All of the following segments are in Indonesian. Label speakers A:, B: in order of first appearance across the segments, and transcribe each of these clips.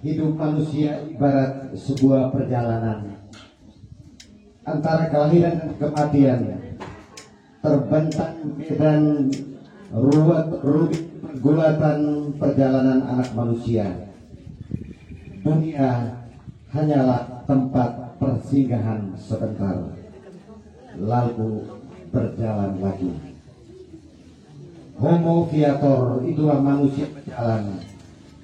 A: Hidup manusia ibarat sebuah perjalanan antara kelahiran dan kematian, terbentang medan rumit pergulatan perjalanan anak manusia. Dunia hanyalah tempat persinggahan sebentar, lalu berjalan lagi. Homo viator, itulah manusia berjalan.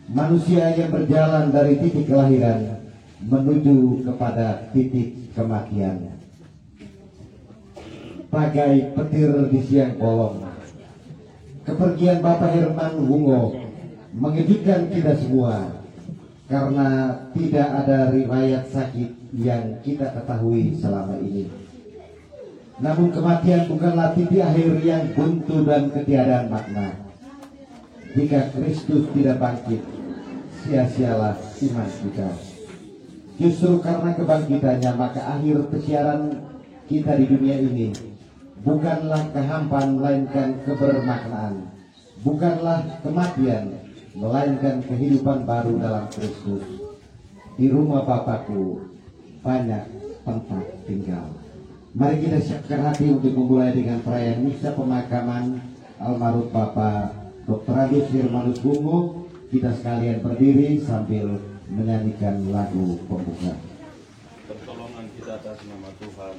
A: Manusia yang berjalan dari titik kelahiran menuju kepada titik kematian. Bagai petir di siang bolong, kepergian Bapak Herman Wungo mengejutkan kita semua karena tidak ada riwayat sakit yang kita ketahui selama ini. Namun kematian bukanlah titik akhir yang buntu dan ketiadaan makna. Jika Kristus tidak bangkit, sia-sialah iman kita. Justru karena kebangkitannya, maka akhir pesiaran kita di dunia ini bukanlah kehampaan, melainkan kebermaknaan. Bukanlah kematian, melainkan kehidupan baru dalam Kristus. Di rumah Bapakku banyak tempat tinggal. Mari kita siapkan hati untuk memulai dengan perayaan misa pemakaman almarhum Bapak Dr. Agus Hermanus Wungo. Kita sekalian berdiri sambil menyanyikan lagu pembuka.
B: Pertolongan kita atas nama Tuhan.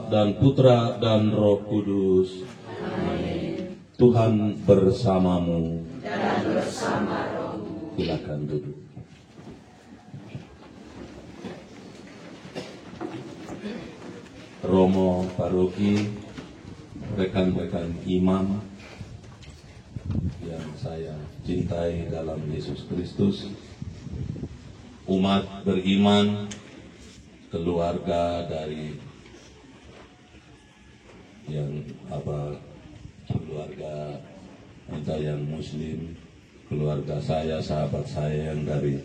B: Dan Putra dan Roh Kudus. Amin. Tuhan bersamamu dan bersama rohmu. Silakan duduk. Romo Paroki, rekan-rekan imam yang saya cintai dalam Yesus Kristus, umat beriman, keluarga dari keluarga kita yang muslim, keluarga saya, sahabat saya yang dari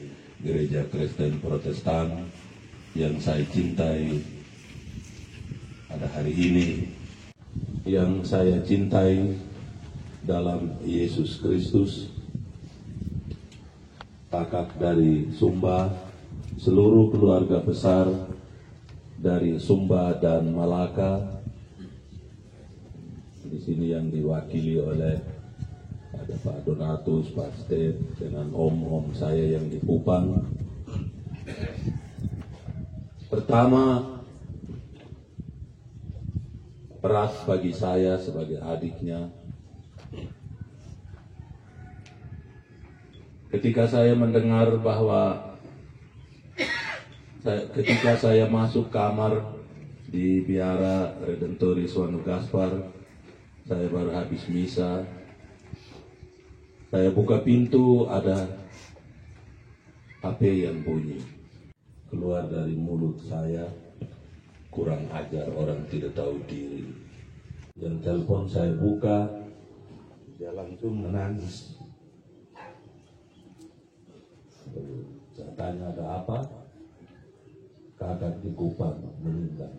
B: gereja Kristen Protestan yang saya cintai pada hari ini, yang saya cintai dalam Yesus Kristus, kakak dari Sumba, seluruh keluarga besar dari Sumba dan Malaka. Di sini yang diwakili oleh ada Pak Donatus, Pak Step, dengan om-om saya yang di Kupang. Pertama, berat bagi saya sebagai adiknya ketika saya mendengar bahwa ketika saya masuk kamar di Biara Redentoris Wanu Gaspar, saya baru habis misa, saya buka pintu, ada HP yang bunyi. Keluar dari mulut saya, kurang ajar orang tidak tahu diri. Yang telepon saya buka, dia langsung menangis. Saya tanya ada apa? Kakak di Kupang meninggal.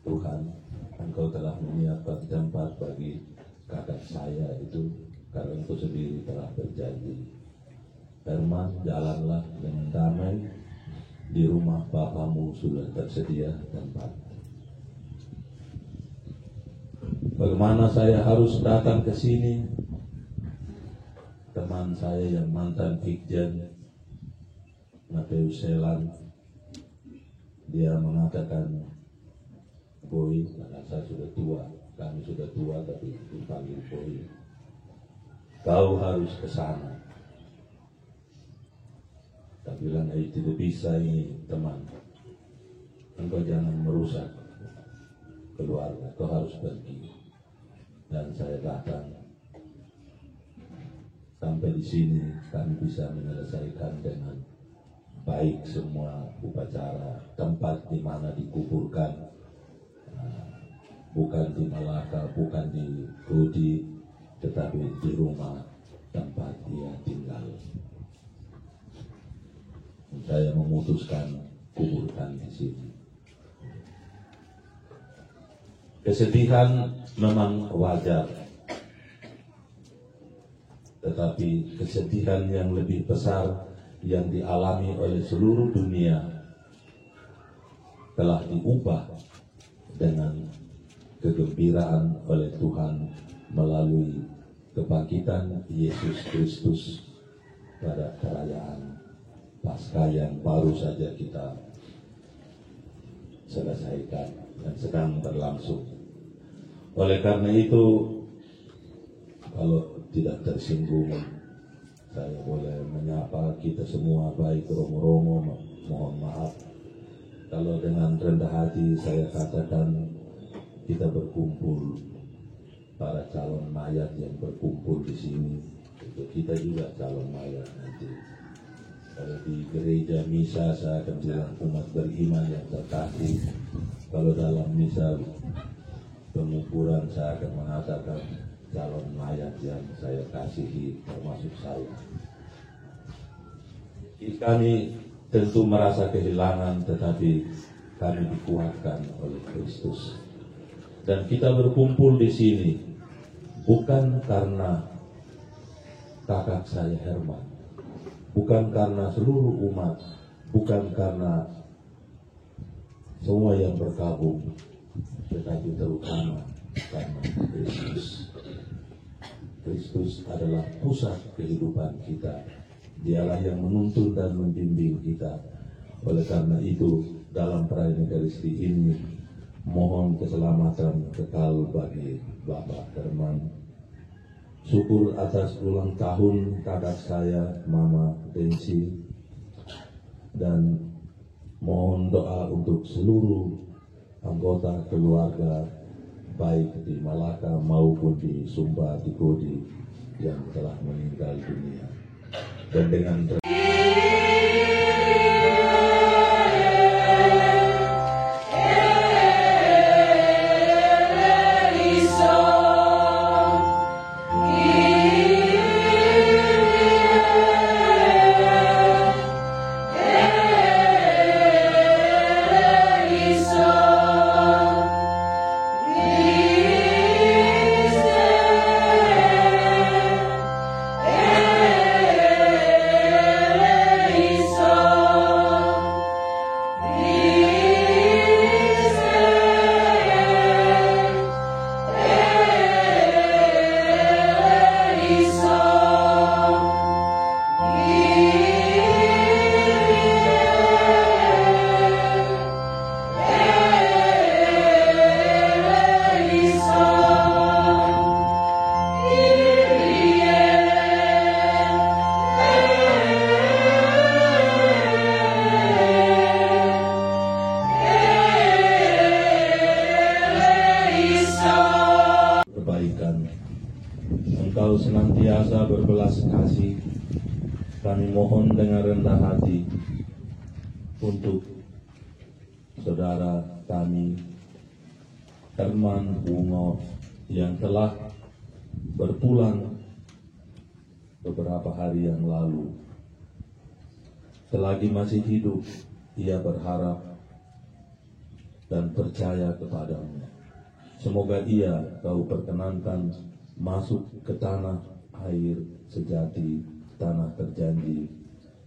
B: Tuhan, Engkau telah menyiapkan tempat bagi kakak saya itu, karena Engkau sendiri telah berjanji. Herman, jalanlah dengan damai, di rumah Bapamu sudah tersedia tempat. Bagaimana saya harus datang ke sini? Teman saya yang mantan Fikjen, Mateus Selan, dia mengatakan, Boy, karena saya sudah tua, kami sudah tua tapi dipanggil Boy, kau harus ke sana. Tak bilang, tidak bisa ini teman, engkau jangan merusak keluarga, kau harus pergi. Dan saya datang. Sampai di sini kami bisa menyelesaikan dengan baik semua upacara. Tempat di mana dikuburkan, bukan di Malaka, bukan di Kudi, tetapi di rumah tempat dia tinggal. Saya memutuskan kuburkan di sini. Kesedihan memang wajar, tetapi kesedihan yang lebih besar yang dialami oleh seluruh dunia telah diubah dengan kegembiraan oleh Tuhan melalui kebangkitan Yesus Kristus pada perayaan Paskah yang baru saja kita selesaikan dan sedang berlangsung. Oleh karena itu, kalau tidak tersinggung, saya boleh menyapa kita semua, baik romo-romo, mohon maaf. Kalau dengan rendah hati saya katakan kita berkumpul, para calon mayat yang berkumpul di sini, itu kita juga calon mayat nanti. Kalau di gereja misa saya akan bilang umat beriman yang terkasih. Kalau dalam misa penguburan saya akan mengatakan calon mayat yang saya kasihi, termasuk saya. Kami tentu merasa kehilangan, tetapi kami dikuatkan oleh Kristus. Dan kita berkumpul di sini bukan karena kakak saya Herman, bukan karena seluruh umat, bukan karena semua yang bergabung, tetapi terutama karena Kristus. Kristus adalah pusat kehidupan kita. Dialah yang menuntun dan membimbing kita. Oleh karena itu, dalam perayaan Ekaristi ini, mohon keselamatan kekal bagi Bapak Herman. Syukur atas ulang tahun kakak saya, Mama Densi, dan mohon doa untuk seluruh anggota keluarga, baik di Malaka maupun di Sumba, di Kodi, yang telah meninggal dunia. Dan dengan Engkau senantiasa berbelas kasih, kami mohon dengan rendah hati untuk saudara kami Herman Wungo yang telah berpulang beberapa hari yang lalu. Selagi masih hidup, ia berharap dan percaya kepadamu. Semoga ia kau perkenankan masuk ke tanah air sejati, tanah terjanji,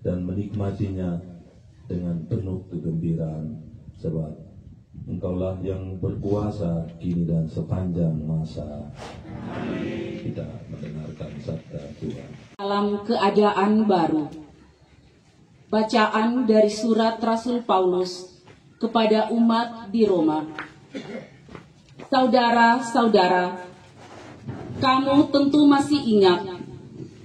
B: dan menikmatinya dengan penuh kegembiraan, sebab Engkaulah yang berkuasa kini dan sepanjang masa. Kita mendengarkan sabda Tuhan.
C: Dalam keadaan baru. Bacaan dari surat Rasul Paulus kepada umat di Roma. Saudara-saudara, kamu tentu masih ingat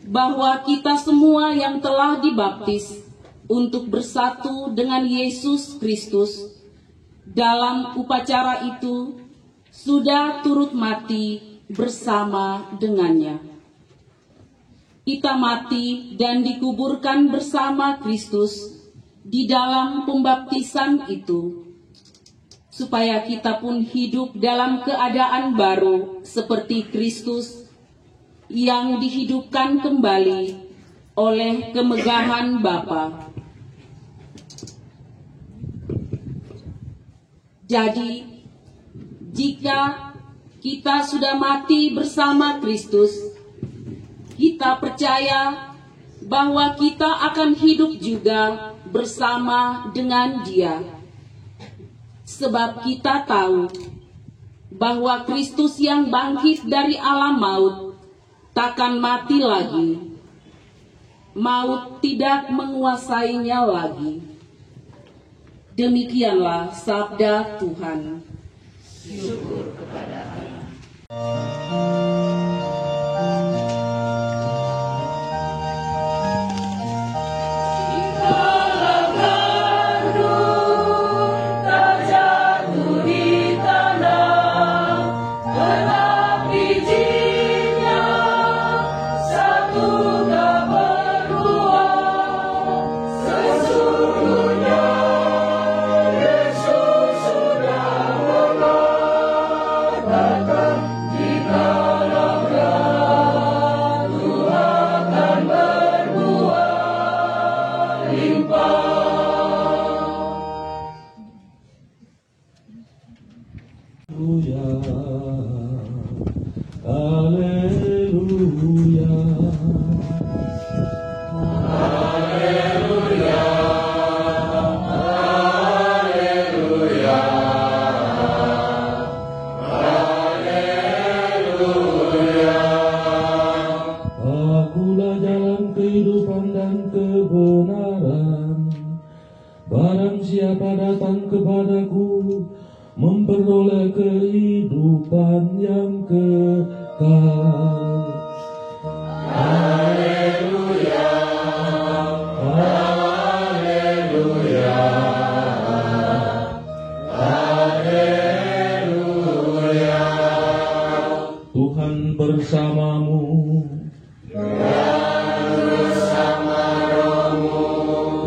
C: bahwa kita semua yang telah dibaptis untuk bersatu dengan Yesus Kristus dalam upacara itu sudah turut mati bersama dengannya. Kita mati dan dikuburkan bersama Kristus di dalam pembaptisan itu, supaya kita pun hidup dalam keadaan baru seperti Kristus yang dihidupkan kembali oleh kemegahan Bapa. Jadi, jika kita sudah mati bersama Kristus, kita percaya bahwa kita akan hidup juga bersama dengan Dia. Sebab kita tahu bahwa Kristus yang bangkit dari alam maut takkan mati lagi. Maut tidak menguasainya lagi. Demikianlah sabda Tuhan. Syukur kepada Allah.
B: Barang siapa datang kepadaku memperoleh kehidupan yang kekal. Haleluya, haleluya, haleluya. Tuhan bersamamu.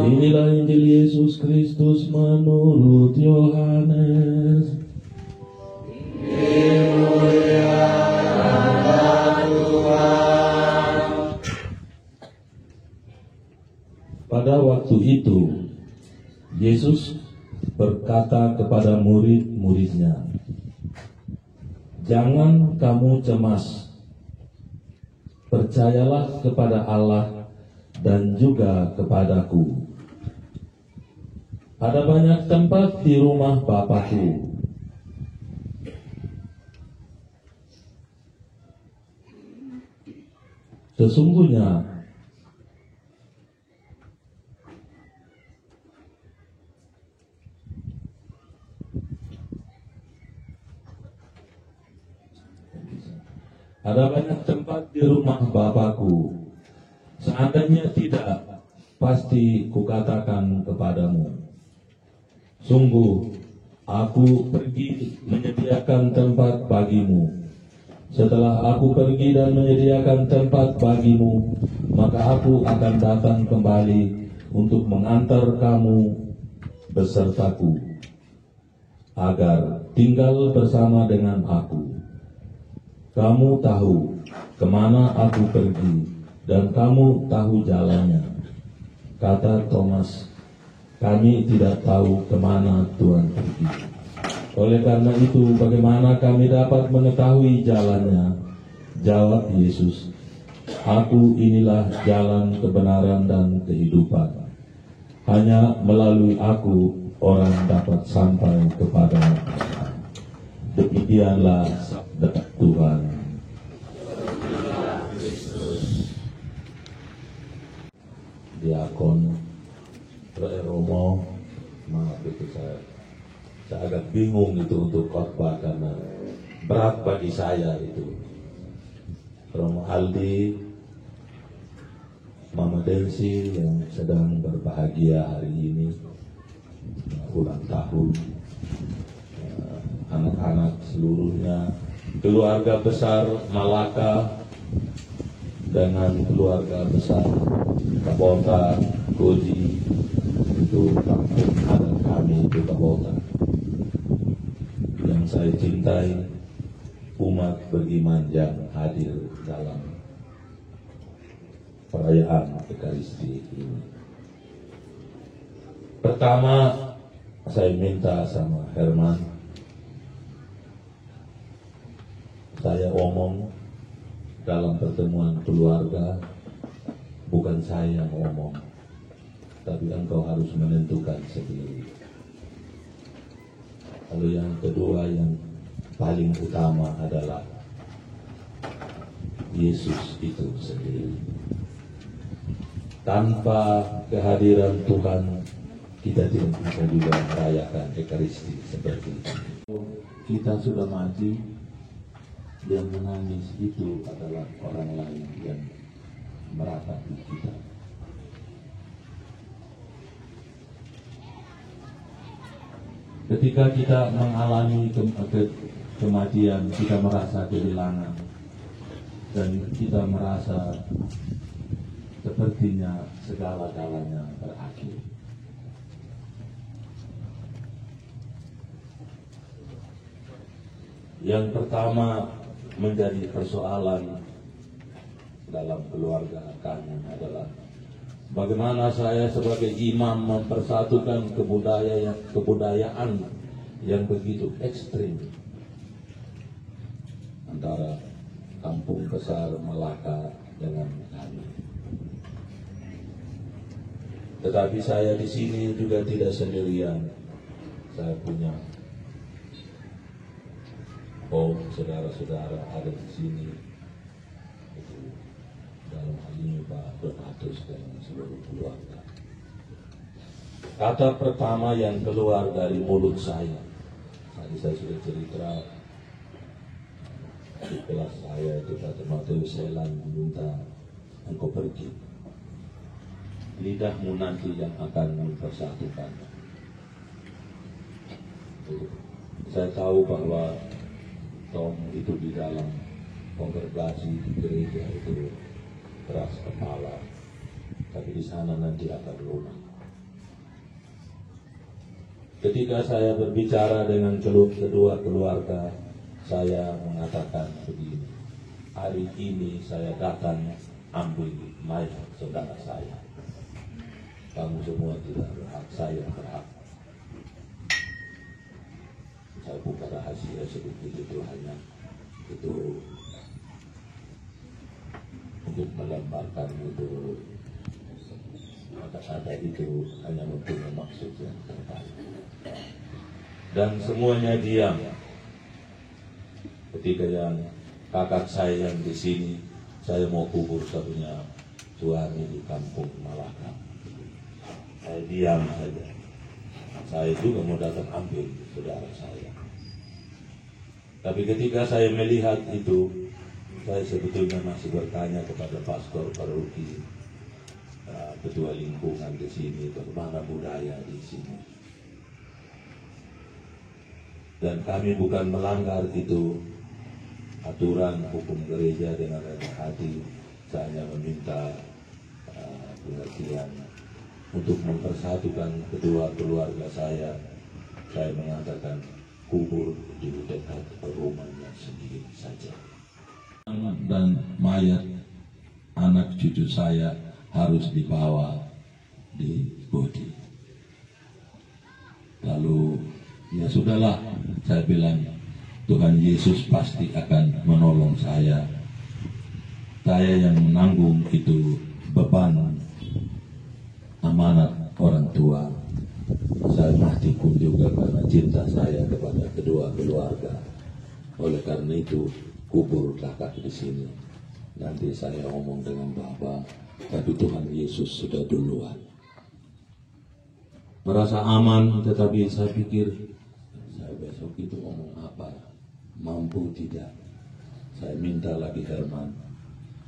B: Inilah Injil Yesus Kristus menurut Yohanes. Dimuliakanlah Tuhan. Pada waktu itu, Yesus berkata kepada murid-muridnya, "Jangan kamu cemas. Percayalah kepada Allah dan juga kepadaku. Ada banyak tempat di rumah Bapakku. Sesungguhnya ada banyak tempat di rumah Bapakku. Seandainya tidak, pasti kukatakan kepadamu. Sungguh, aku pergi menyediakan tempat bagimu. Setelah aku pergi dan menyediakan tempat bagimu, maka aku akan datang kembali untuk mengantar kamu besertaku, agar tinggal bersama dengan aku. Kamu tahu kemana aku pergi, dan kamu tahu jalannya. Kata Thomas, kami tidak tahu kemana Tuhan pergi. Oleh karena itu, bagaimana kami dapat mengetahui jalannya? Jawab Yesus, aku inilah jalan, kebenaran, dan kehidupan. Hanya melalui aku, orang dapat sampai kepada Allah. Demikianlah sabda Tuhan. Diakon Romo, maaf itu saya agak bingung itu untuk khotbah karena berat bagi saya itu. Romo Aldi, Mama Delsi yang sedang berbahagia hari ini ulang tahun, anak-anak seluruhnya, keluarga besar Malaka dengan keluarga besar Kabota, Koji, itu kampung adat kami itu Kabota. Yang saya cintai, umat beriman yang hadir dalam perayaan Ekaristi ini. Pertama, saya minta sama Herman, saya omong dalam pertemuan keluarga, bukan saya yang ngomong, tapi engkau harus menentukan sendiri. Lalu yang kedua, yang paling utama adalah Yesus itu sendiri. Tanpa kehadiran Tuhan, kita tidak bisa juga merayakan Ekaristi seperti ini. Kita sudah mati, yang menangis itu adalah orang lain yang meratapi kita. Ketika kita mengalami kematian, kita merasa kehilangan dan kita merasa sepertinya segala-galanya berakhir. Yang pertama menjadi persoalan dalam keluarga kami adalah bagaimana saya sebagai imam mempersatukan kebudayaan yang begitu ekstrim antara kampung besar Malaka dengan kami. Tetapi saya di sini juga tidak sendirian. Saya punya saudara-saudara ada di sini. Itu dalam hal ini Pak Donatus dan seluruh keluarga. Kata pertama yang keluar dari mulut saya, tadi saya sudah cerita di kelas saya itu kata Matius Selan meminta engkau pergi. Lidahmu nanti yang akan mempersatukan. Saya tahu bahwa Tom itu di dalam kongregasi gereja itu keras kepala, tapi di sana nanti akan lunak. Ketika saya berbicara dengan kedua keluarga, saya mengatakan begini, hari ini saya datang ambil mayat saudara saya. Kamu semua tidak berhak, saya berhak. Saya buka rahasia sedikit itu hanya itu untuk melemparkan itu kata-kata itu hanya mempunyai maksud yang terbaik. Dan semuanya diam. Ketika yang kakak saya yang di sini, saya mau kubur satunya suami di kampung Malaka. Saya diam saja. Saya juga mau datang ambil saudara saya. Tapi ketika saya melihat itu, saya sebetulnya masih bertanya kepada pastor paroki, ketua lingkungan di sini, bagaimana budaya di sini. Dan kami bukan melanggar itu aturan hukum gereja dengan rendah hati. Saya hanya meminta pengertian untuk mempersatukan kedua keluarga saya. Saya mengatakan kubur di dekat rumahnya sendiri saja. dan mayat anak cucu saya harus dibawa di bodi. Lalu ya sudahlah, saya bilang Tuhan Yesus pasti akan menolong saya. Saya yang menanggung itu beban amanat orang tua. Saya mati pun juga karena cinta saya kepada kedua keluarga. Oleh karena itu kubur kakak di sini. Nanti saya ngomong dengan Bapak, tapi Tuhan Yesus sudah duluan. Merasa aman, tetapi saya pikir saya besok itu ngomong apa, mampu tidak. Saya minta lagi Herman,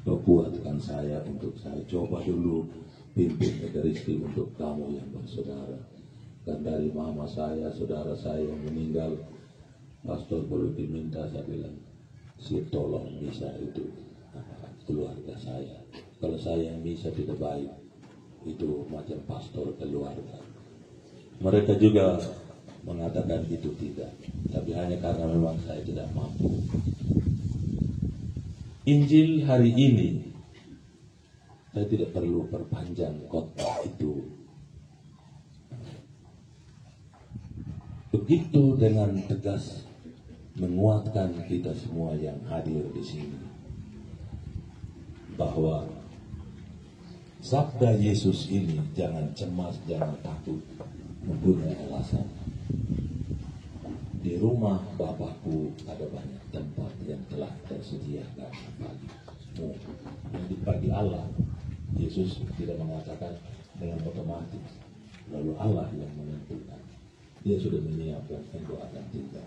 B: kuatkan saya untuk saya coba dulu pimpin Ekaristi untuk kamu yang bersaudara. Dan dari mama saya, saudara saya yang meninggal, pastor perlu diminta, saya bilang, tolong bisa itu keluarga saya. Kalau saya yang bisa tidak baik, itu macam pastor keluarga. Mereka juga mengatakan itu tidak, tapi hanya karena memang saya tidak mampu. Injil hari ini, saya tidak perlu perpanjang khotbah itu. Begitu dengan tegas menguatkan kita semua yang hadir di sini, bahwa sabda Yesus ini jangan cemas, jangan takut, mempunyai alasan. Di rumah Bapakku ada banyak tempat yang telah tersediakan bagimu. Yang bagi Allah, Yesus tidak mengatakan dengan otomatis, lalu Allah yang menentukan. Dia sudah menyiapkan engkau akan tinggal.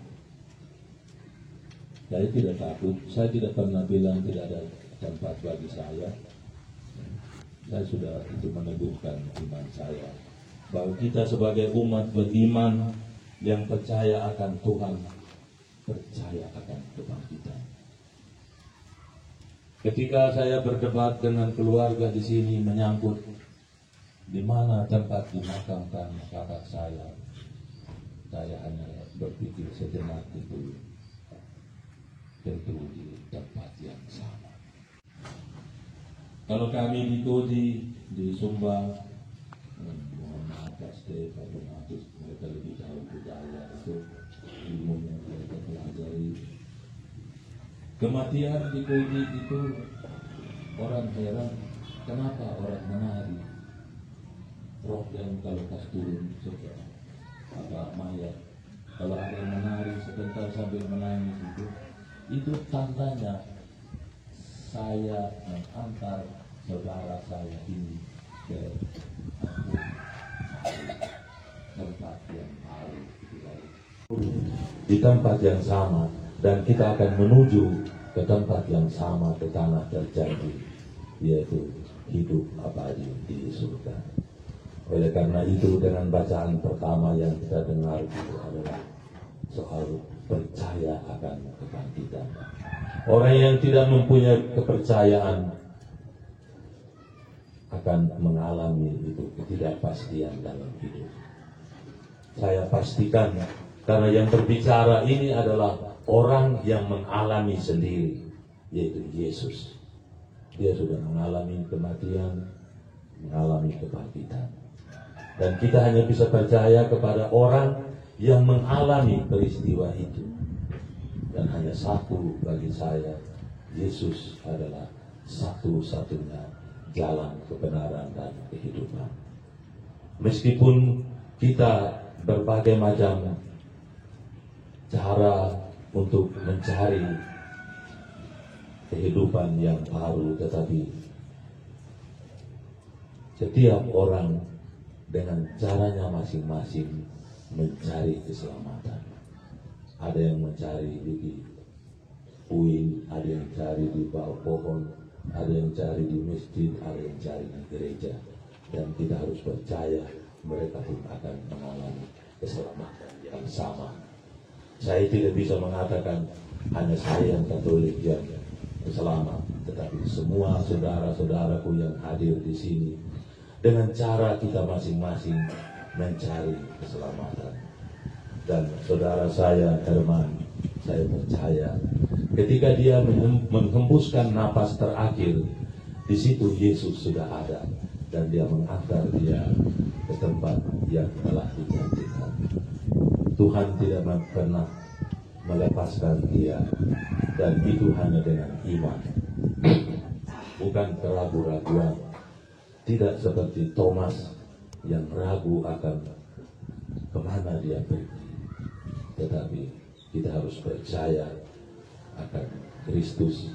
B: Saya tidak takut, saya tidak pernah bilang tidak ada tempat bagi saya. Saya sudah itu meneguhkan iman saya, bahwa kita sebagai umat beriman yang percaya akan Tuhan, percaya akan kebangkitan. Ketika saya berdebat dengan keluarga di sini menyangkut di mana tempat dimakamkan kakak saya hanya berpikir sejenak itu tentu di tempat yang sama. Kalau kami di Sumba, mohon maaf Steve atau Matus, mereka lebih tahu budaya itu, ilmu yang mereka pelajari. Kematian di Kodi itu orang heran, kenapa orang menari? Roh yang kalau pas turun suka apa mayat. Kalau ada yang menari sebentar sambil menangis itu tandanya saya mengantar saudara saya ini ke tempat yang baru, di tempat yang sama, dan kita akan menuju ke tempat yang sama, ke tanah terjanji, yaitu hidup abadi di surga. Oleh karena itu, dengan bacaan pertama yang kita dengar itu adalah soal percaya akan kebangkitan. Orang yang tidak mempunyai kepercayaan akan mengalami itu ketidakpastian dalam hidup. Saya pastikan, karena yang berbicara ini adalah orang yang mengalami sendiri, yaitu Yesus. Dia sudah mengalami kematian, mengalami kebangkitan. Dan kita hanya bisa percaya kepada orang yang mengalami peristiwa itu. Dan hanya satu bagi saya, Yesus adalah satu-satunya jalan kebenaran dan kehidupan. Meskipun kita berbagai macam cara untuk mencari kehidupan yang baru, tetapi setiap orang dengan caranya masing-masing mencari keselamatan. Ada yang mencari di puing, ada yang cari di bawah pohon, ada yang cari di masjid, ada yang cari di gereja. Dan kita harus percaya mereka pun akan mengalami keselamatan yang sama. Saya tidak bisa mengatakan hanya saya yang Katolik yang selamat, tetapi semua saudara-saudaraku yang hadir di sini dengan cara kita masing-masing mencari keselamatan. Dan saudara saya Herman, saya percaya Ketika dia menghembuskan napas terakhir, di situ Yesus sudah ada dan dia mengantar dia ke tempat yang telah dijanjikan. Tuhan tidak pernah melepaskan dia, dan itu hanya dengan iman, bukan keraguan-raguan. Tidak seperti Thomas yang ragu akan kemana dia pergi, tetapi kita harus percaya akan Kristus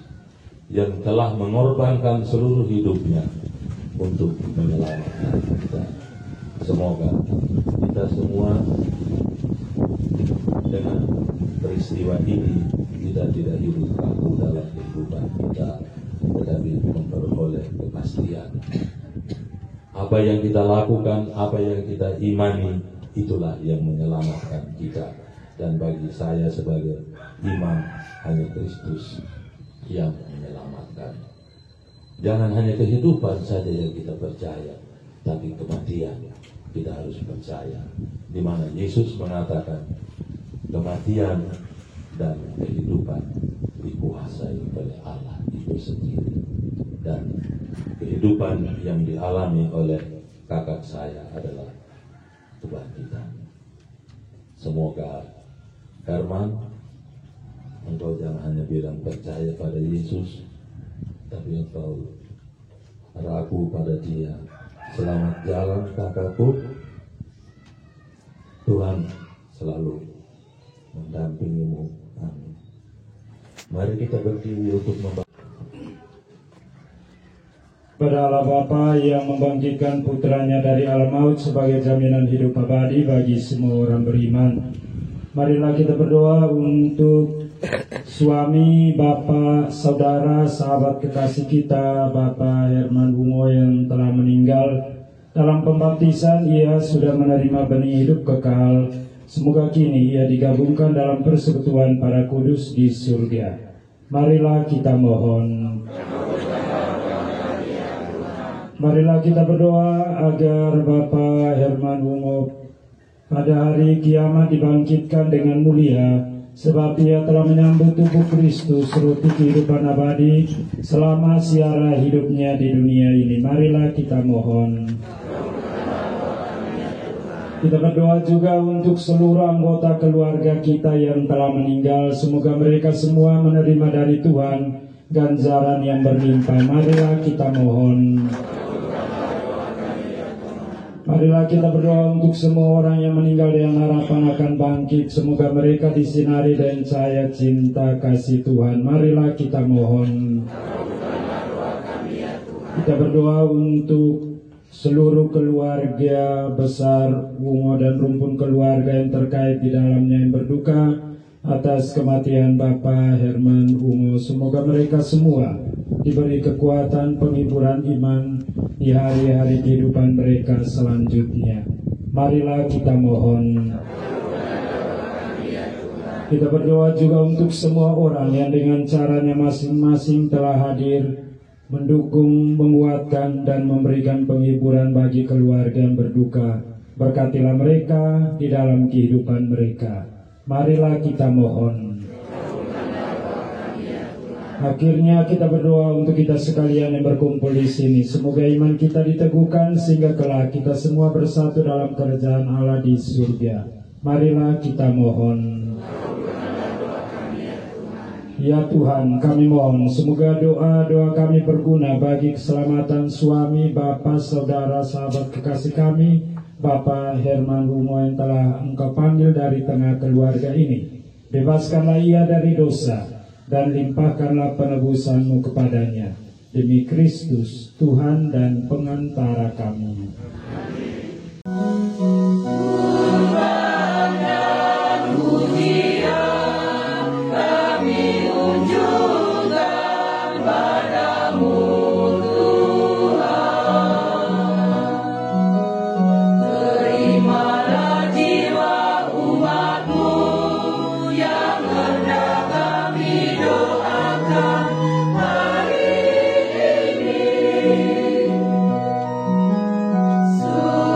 B: yang telah mengorbankan seluruh hidupnya untuk menyelamatkan kita. Semoga kita semua dengan peristiwa ini kita tidak hidup kaku dalam kehidupan kita, tetapi memperoleh kepastian. Apa yang kita lakukan, apa yang kita imani, itulah yang menyelamatkan kita. Dan bagi saya sebagai imam, hanya Kristus yang menyelamatkan. Jangan hanya kehidupan saja yang kita percaya, tapi kematian kita harus percaya. Di mana Yesus mengatakan kematian dan kehidupan dikuasai oleh Allah itu sendiri. Dan kehidupan yang dialami oleh kakak saya adalah Tuhan kita. Semoga Herman, engkau jangan hanya bilang percaya pada Yesus, tapi engkau ragu pada Dia. Selamat jalan kakakku. Tuhan selalu mendampingimu. Amin. Mari kita berdiri untuk membaca.
D: Pada Allah Bapa yang membangkitkan putranya dari alam maut sebagai jaminan hidup abadi bagi semua orang beriman, marilah kita berdoa untuk suami, bapak, saudara, sahabat kekasih kita, Bapak Herman Bungo yang telah meninggal. Dalam pembaptisan ia sudah menerima benih hidup kekal. Semoga kini ia digabungkan dalam persekutuan para kudus di surga. Marilah kita mohon. Marilah kita berdoa agar Bapak Herman Bungo pada hari kiamat dibangkitkan dengan mulia, sebab ia telah menyambut tubuh Kristus seruti kehidupan abadi selama siara hidupnya di dunia ini. Marilah kita mohon. Kita berdoa juga untuk seluruh anggota keluarga kita yang telah meninggal. Semoga mereka semua menerima dari Tuhan ganjaran yang berlimpah. Marilah kita mohon. Marilah kita berdoa untuk semua orang yang meninggal dengan harapan akan bangkit. Semoga mereka disinari dengan cahaya cinta kasih Tuhan. Marilah kita mohon. Kita berdoa untuk seluruh keluarga besar Bungo dan rumpun keluarga yang terkait di dalamnya yang berduka atas kematian Bapak Herman Bungo. Semoga mereka semua diberi kekuatan penghiburan iman di hari-hari kehidupan mereka selanjutnya. Marilah kita mohon. Kita berdoa juga untuk semua orang yang dengan caranya masing-masing telah hadir, mendukung, menguatkan, dan memberikan penghiburan bagi keluarga yang berduka. Berkatilah mereka di dalam kehidupan mereka. Marilah kita mohon. Akhirnya kita berdoa untuk kita sekalian yang berkumpul di sini. Semoga iman kita diteguhkan sehingga kelak kita semua bersatu dalam kerajaan Allah di surga. Marilah kita mohon. Ya Tuhan, kami mohon semoga doa-doa kami berguna bagi keselamatan suami, bapak, saudara, sahabat kekasih kami, Bapak Herman Bungo yang telah Engkau panggil dari tengah keluarga ini. Bebaskanlah ia dari dosa dan limpahkanlah penebusan-Mu kepadanya. Demi Kristus, Tuhan dan pengantara kami.
E: So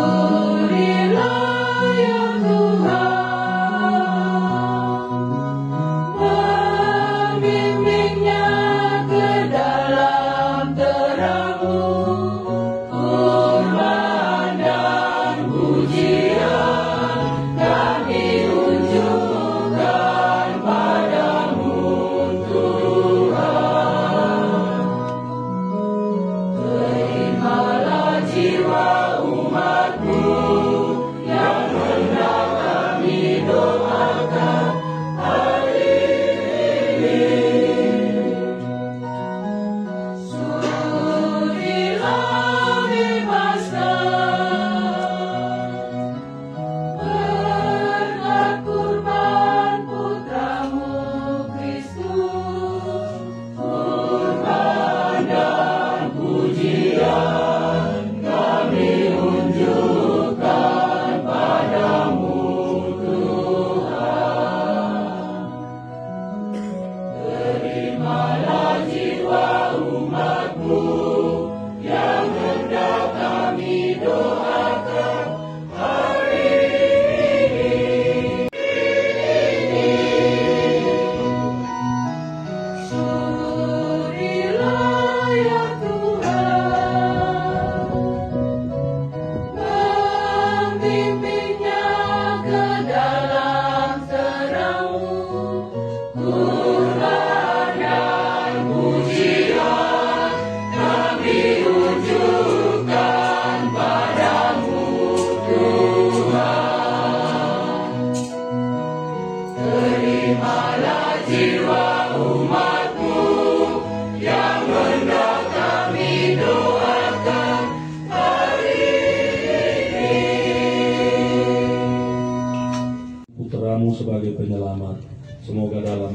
B: sebagai penyelamat. Semoga dalam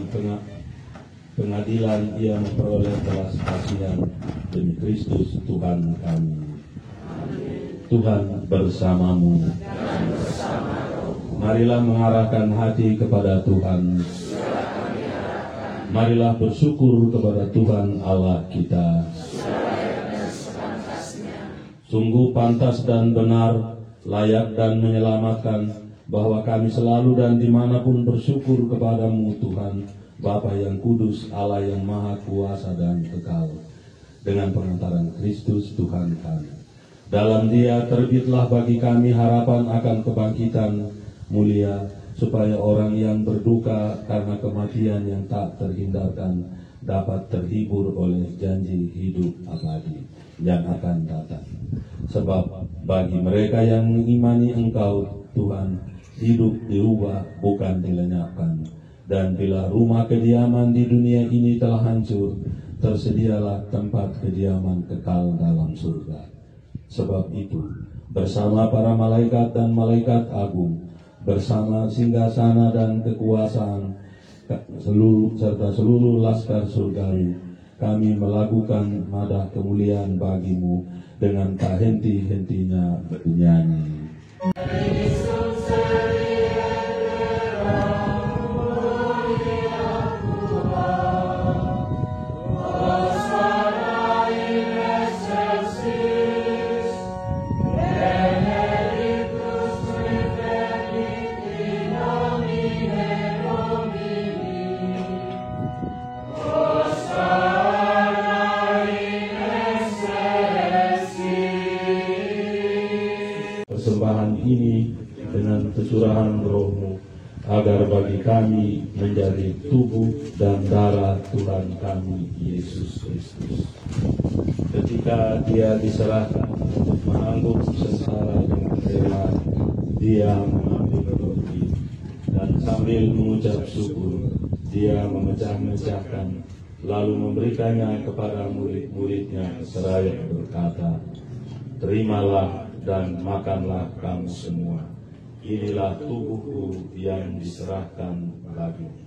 B: pengadilan ia memperoleh belas kasihan demi Kristus Tuhan kami. Tuhan bersamamu. Marilah mengarahkan hati kepada Tuhan. Marilah bersyukur kepada Tuhan Allah kita. Sungguh pantas dan benar, layak dan menyelamatkan, bahwa kami selalu dan dimanapun bersyukur kepadamu Tuhan, Bapa yang kudus, Allah yang maha kuasa dan kekal, dengan pengantaran Kristus Tuhan kami. Dalam Dia terbitlah bagi kami harapan akan kebangkitan mulia, supaya orang yang berduka karena kematian yang tak terhindarkan dapat terhibur oleh janji hidup abadi yang akan datang. Sebab bagi mereka yang mengimani Engkau, Tuhan, hidup dirubah bukan dilenyapkan. Dan bila rumah kediaman di dunia ini telah hancur, tersedialah tempat kediaman kekal dalam surga. Sebab itu, bersama para malaikat dan malaikat agung, bersama singgasana dan kekuasaan serta seluruh laskar surgawi, kami melakukan madah kemuliaan bagimu dengan tak henti-hentinya bernyanyi. Persembahan ini dengan kecurahan roh-Mu, agar bagi kami menjadi tubuh dan darah Tuhan kami Yesus Kristus. Ketika Dia diserahkan untuk menanggung sengsara dengan rela, Dia mengambil roti dan sambil mengucap syukur, Dia memecah-mecahkan, lalu memberikannya kepada murid-muridnya seraya berkata, "Terimalah dan makanlah kamu semua. Inilah tubuhku yang diserahkan bagimu."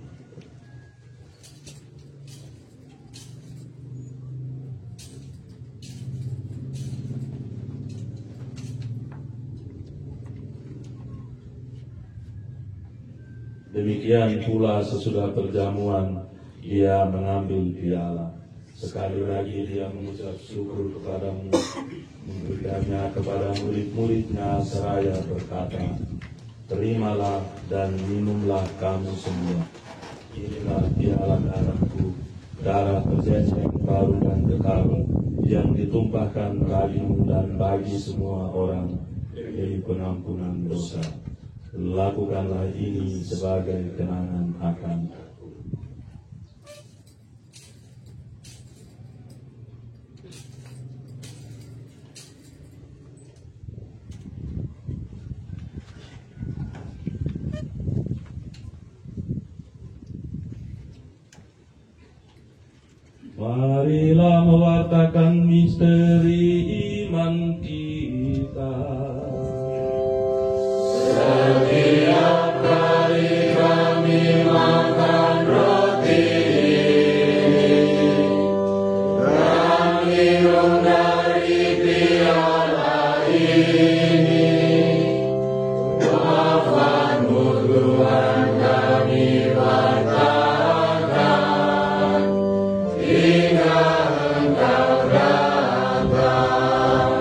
B: Demikian pula sesudah perjamuan, Dia mengambil piala. Sekali lagi Dia mengucap syukur kepadamu, memberikannya kepada murid-muridnya seraya berkata, "Terimalah dan minumlah kamu semua. Inilah piala darahku, darah perjanjian baru dan kekal, yang ditumpahkan bagimu dan bagi semua orang dari pengampunan dosa. Lakukanlah ini sebagai kenangan akan aku." Marilah mewartakan misteri iman kita. Setiap kali kami makan roti dan minum dari piala ini, maafkan-Mu Tuhan kami batalkan hingga Engkau datang.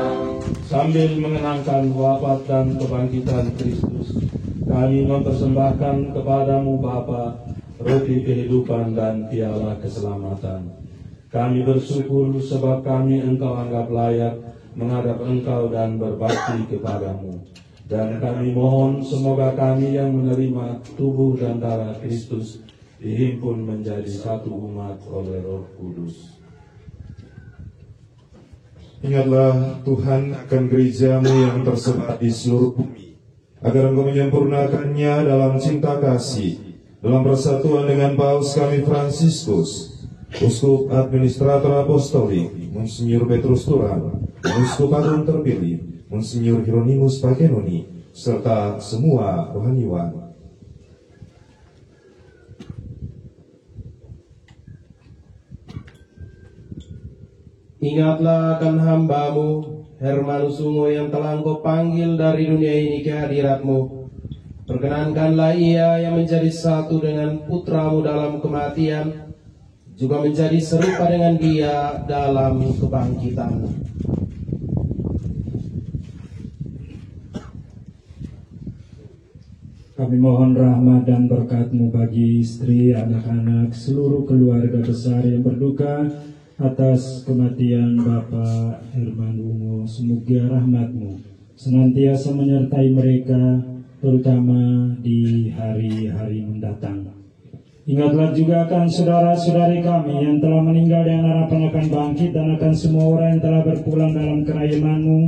B: Sambil mengenangkan wafat dan kebangkitan Kristus, kami mempersembahkan kepadamu Bapa roti kehidupan dan piala keselamatan. Kami bersyukur sebab kami Engkau anggap layak menghadap Engkau dan berbakti kepadamu. Dan kami mohon semoga kami yang menerima tubuh dan darah Kristus dihimpun menjadi satu umat oleh Roh Kudus.
E: Ingatlah Tuhan akan gereja-Mu yang tersebar di seluruh bumi, agar Engkau menyempurnakannya dalam cinta kasih, dalam persatuan dengan Paus kami Fransiskus, Uskup Administrator Apostolik, Monsinyur Petrus Turan, Uskup Agung terpilih, Monsinyur Hieronymus Pagenoni, serta semua rohaniwan.
F: Ingatlah akan hamba-Mu, Hermanus Ungo yang telah Engkau panggil dari dunia ini ke hadirat-Mu. Perkenankanlah ia yang menjadi satu dengan putra-Mu dalam kematian, juga menjadi serupa dengan Dia dalam kebangkitan.
D: Kami mohon rahmat dan berkat-Mu bagi istri, anak-anak, seluruh keluarga besar yang berduka atas kematian Bapak Herman Ungo. Semoga rahmat-Mu senantiasa menyertai mereka, terutama di hari-hari mendatang. Ingatlah juga akan saudara-saudari kami yang telah meninggal dengan harapan akan bangkit, dan akan semua orang yang telah berpulang dalam kerajaan-Mu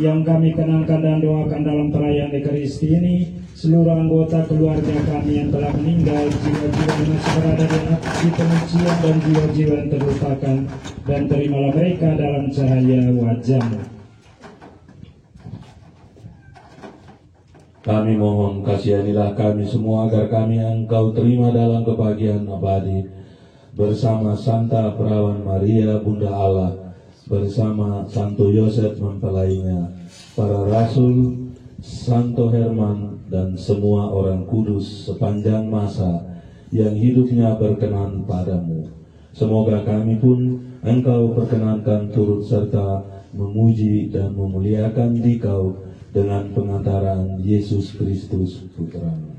D: yang kami kenangkan dan doakan dalam perayaan Ekaristi ini. Seluruh anggota keluarga kami yang telah meninggal, jiwa-jiwa yang masih berada di aksi penyucian, dan jiwa-jiwa yang terlupakan, dan terimalah mereka dalam cahaya wajah-Mu.
B: Kami mohon kasihanilah kami semua agar kami Engkau terima dalam kebahagiaan abadi bersama Santa Perawan Maria Bunda Allah, bersama Santo Yosef mempelainya, para rasul, Santo Herman, dan semua orang kudus sepanjang masa yang hidupnya berkenan padamu. Semoga kami pun Engkau perkenankan turut serta memuji dan memuliakan Dikau dengan pengantaran Yesus Kristus Putra-Mu.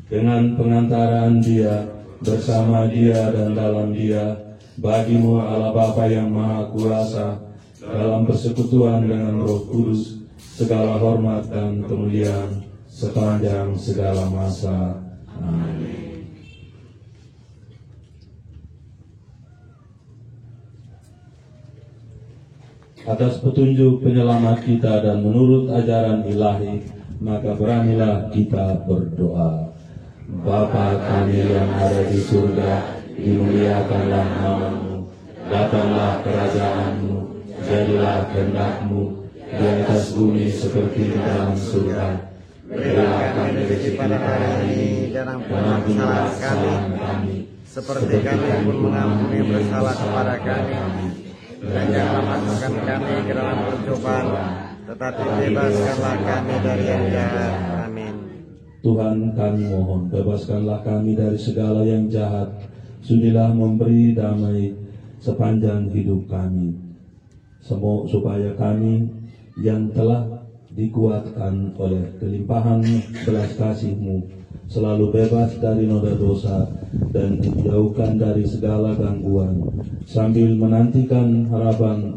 B: Dengan pengantaran Dia, bersama Dia dan dalam Dia, bagi-Mu Allah Bapa yang Maha Kuasa, dalam persekutuan dengan Roh Kudus, segala hormat dan kemuliaan sepanjang segala masa. Amin. Atas petunjuk penyelamat kita dan menurut ajaran ilahi, maka beranilah kita berdoa. Bapa kami yang ada di surga, dimuliakanlah nama-Mu, datanglah kerajaan-Mu, jadilah kehendak-Mu di atas bumi seperti di dalam surga. Berilah kami rezeki pada hari ini, dan ampunilah kesalahan kami, seperti kami pun mengampuni yang bersalah kepada kami. Dan janganlah masukkan kami ke dalam percobaan, tetapi bebaskanlah kami dari yang jahat. Amin. Tuhan, kami mohon, bebaskanlah kami dari segala yang jahat. Sudilah memberi damai sepanjang hidup kami, supaya kami yang telah dikuatkan oleh kelimpahan belas kasih-Mu selalu bebas dari noda dosa dan dijauhkan dari segala gangguan, sambil menantikan harapan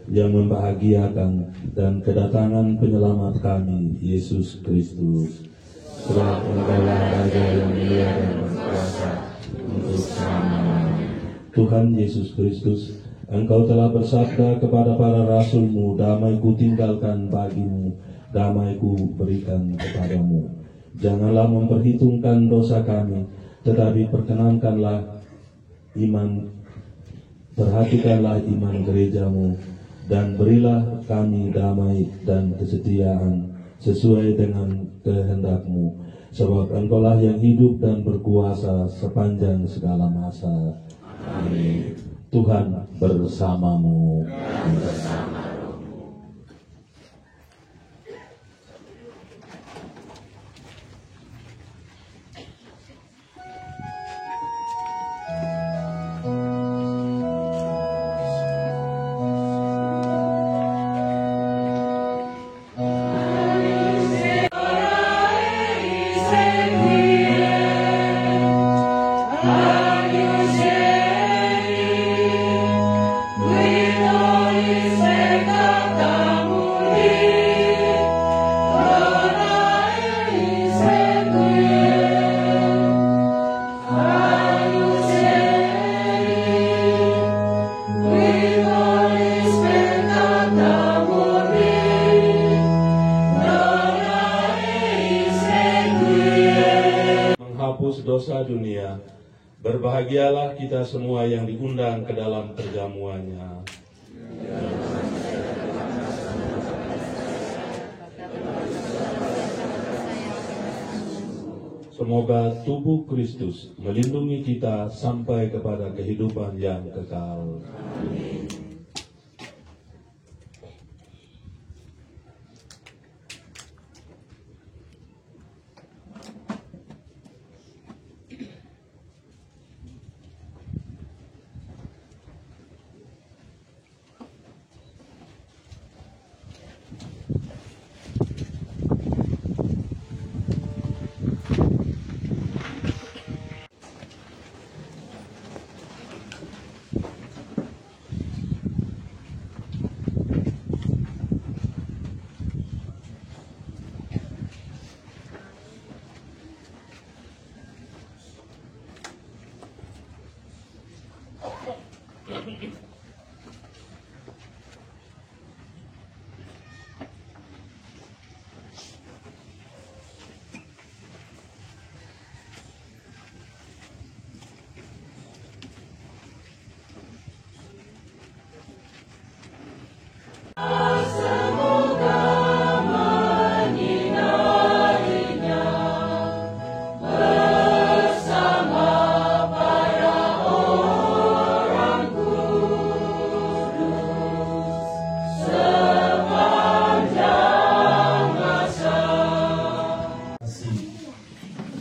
B: yang membahagiakan dan kedatangan penyelamat kami, Yesus Kristus. Sebab Engkaulah Raja yang mulia dan berkuasa untuk selama-lamanya. Tuhan Yesus Kristus, Engkau telah bersabda kepada para rasul-Mu, damai-Ku tinggalkan bagi-Mu, damai-Ku berikan kepadamu. Janganlah memperhitungkan dosa kami, tetapi perkenankanlah perhatikanlah iman gereja-Mu, dan berilah kami damai dan kesetiaan sesuai dengan kehendak-Mu, sebab Engkaulah yang hidup dan berkuasa sepanjang segala masa. Amin. Tuhan bersama-Mu. Dosa dunia, berbahagialah kita semua yang diundang ke dalam perjamuannya. Semoga tubuh Kristus melindungi kita sampai kepada kehidupan yang kekal. Amin.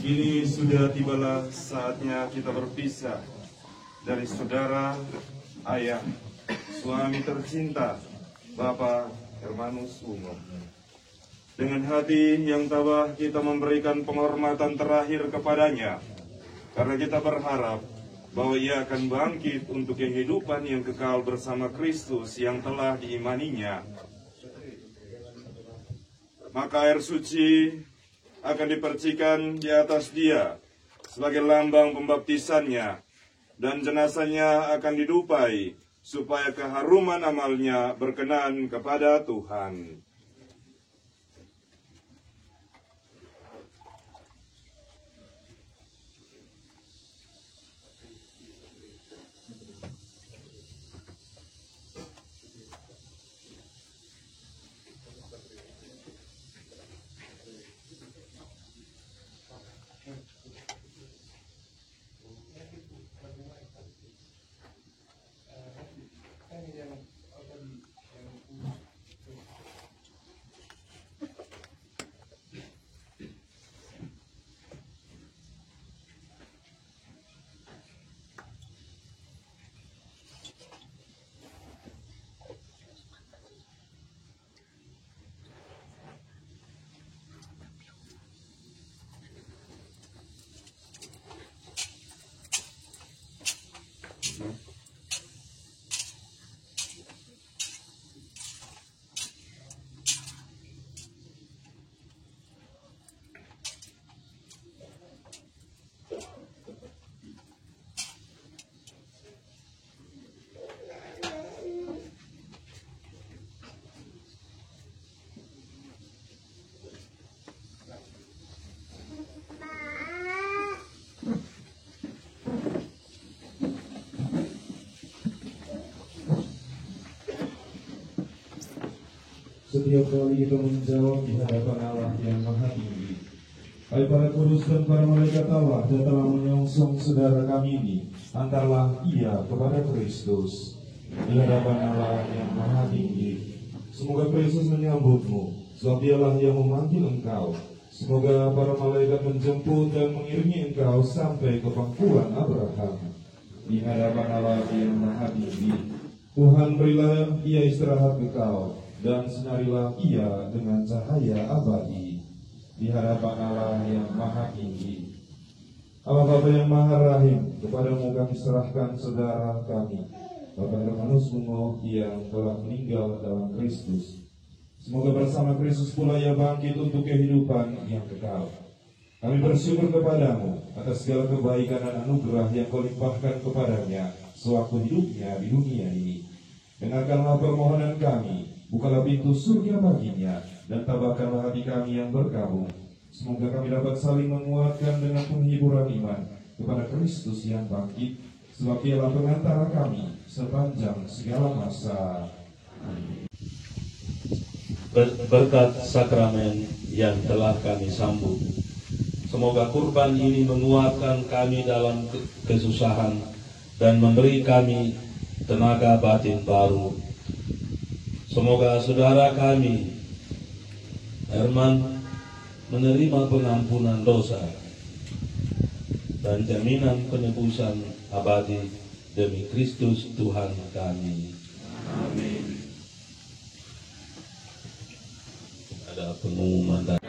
E: Kini sudah tibalah saatnya kita berpisah dari saudara, ayah, suami tercinta, Bapak Hermanus Ungo. Dengan hati yang tabah kita memberikan penghormatan terakhir kepadanya, karena kita berharap bahwa ia akan bangkit untuk kehidupan yang kekal bersama Kristus yang telah diimaninya. Maka air suci akan dipercikan di atas dia sebagai lambang pembaptisannya, dan jenazahnya akan didupai supaya keharuman amalnya berkenan kepada Tuhan. Setiap kali kita menjawab di hadapan Allah yang Maha Tinggi, hai para kudus dan para malaikat Allah yang telah menyongsong saudara kami ini, antarlah ia kepada Kristus di hadapan Allah yang Maha Tinggi. Semoga Kristus menyambutmu, sebab dialah yang memanggil engkau. Semoga para malaikat menjemput dan mengiringi engkau sampai ke pangkuan Abraham di hadapan Allah yang Maha Tinggi. Tuhan, berilah ia istirahat kekal, dan sinarilah ia dengan cahaya abadi di hadapan Allah yang Maha Tinggi. Allah Bapa yang Maha Rahim, kepadamu kami serahkan saudara kami, Bapak Hermanus Ungo yang telah meninggal dalam Kristus. Semoga bersama Kristus pula ia bangkit untuk kehidupan yang kekal. Kami bersyukur kepadamu atas segala kebaikan dan anugerah yang kau limpahkan kepadanya sewaktu hidupnya di dunia ini. Dengarkanlah permohonan kami, bukalah pintu surga baginya, dan tabahkanlah hati kami yang berkabung. Semoga kami dapat saling menguatkan dengan penghiburan iman kepada Kristus yang bangkit, sebab dialah pengantara kami sepanjang segala masa.
B: Berkat sakramen yang telah kami sambut, Semoga kurban ini menguatkan kami dalam kesusahan dan memberi kami tenaga batin baru. Semoga saudara kami Herman menerima pengampunan dosa dan jaminan penebusan abadi demi Kristus Tuhan kami. Amin. Ada pengumuman dari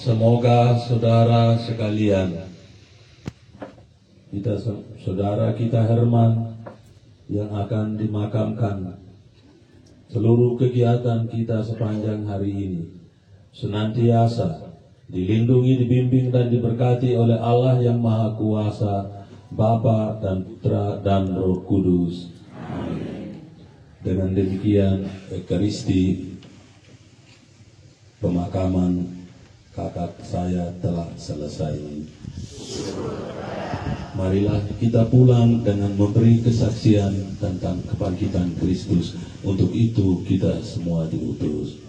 B: semoga saudara sekalian, saudara kita Herman yang akan dimakamkan, seluruh kegiatan kita sepanjang hari ini senantiasa dilindungi, dibimbing dan diberkati oleh Allah yang Maha Kuasa, Bapa dan Putra dan Roh Kudus. Amin. Dengan demikian Ekaristi pemakaman kakak saya telah selesai. Marilah kita pulang dengan memberi kesaksian tentang kebangkitan Kristus. Untuk itu kita semua diutus.